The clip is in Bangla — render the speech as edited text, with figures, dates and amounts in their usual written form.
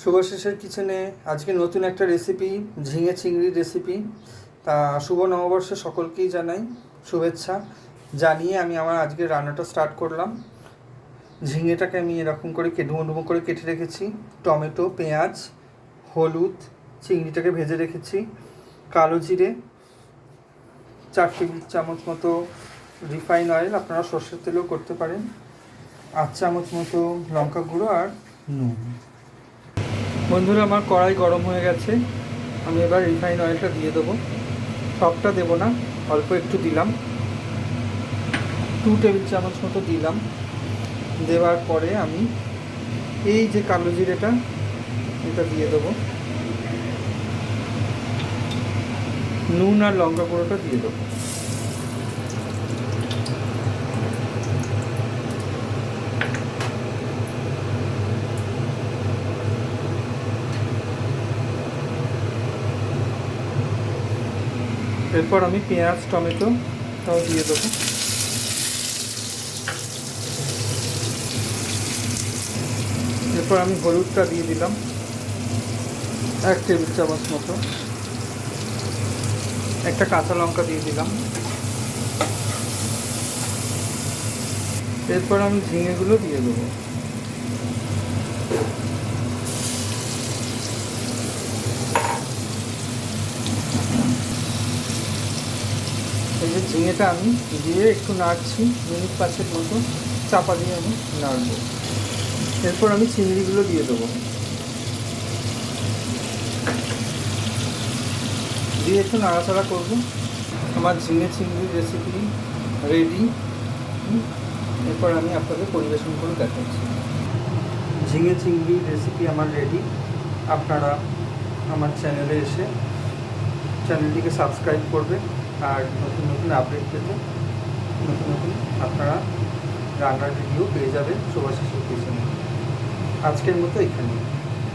শুভাশিসের কিচেনে আজকে নতুন একটা রেসিপি, ঝিঙে চিংড়ির রেসিপি। তা শুভ নববর্ষে সকলকেই জানাই শুভেচ্ছা জানিয়ে আমি আমার আজকের রান্নাটা স্টার্ট করলাম। ঝিঙেটাকে আমি এরকম করে ডুমো ডুমো করে কেটে রেখেছি, টমেটো, পেঁয়াজ, হলুদ, চিংড়িটাকে ভেজে রেখেছি, কালো জিরে, 4 টেবিল চামচ মতো রিফাইন অয়েল, আপনারা সর্ষের তেলেও করতে পারেন, 8 চামচ মতো লঙ্কা গুঁড়ো আর নুন। বন্ধুরা, আমার কড়াই গরম হয়ে গেছে, আমি এবার রিফাইন অয়েলটা দিয়ে দেবো। সবটা দেবো না, অল্প একটু দিলাম, 2 টেবিল চামচ মতো দিলাম। দেওয়ার পরে আমি এই যে কালো জিরেটা এটা দিয়ে দেবো, নুন আর লঙ্কা গুঁড়োটা দিয়ে দেবো। এরপর আমি পেঁয়াজ, টমেটো তাও দিয়ে দেবো। এরপর আমি হলুদটা দিয়ে দিলাম 1 টেবিল চামচ মতো, একটা কাঁচা লঙ্কা দিয়ে দিলাম। এরপর আমি ঝিঙেগুলো দিয়ে দেবো। এই যে ঝিঙেটা আমি দিয়ে একটু নাড়ছি, মিনিট 5 মতো চাপা দিয়ে আমি নাড়বো। এরপর আমি চিংড়িগুলো দিয়ে দেবো, দিয়ে একটু নাড়াচাড়া করবো। আমার ঝিঙে চিংড়ির রেসিপি রেডি। এরপর আমি আপনাদের পরিবেশন করে দেখাচ্ছি। ঝিঙে চিংড়ির রেসিপি আমার রেডি। আপনারা আমার চ্যানেলে এসে চ্যানেলটিকে সাবস্ক্রাইব করবেন আর নতুন নতুন আপডেট পেতে নতুন আপনারা রান্নার ভিডিও পেয়ে যাবেন শুভাশিসের কিচেনে। আজকের মতো এখানে।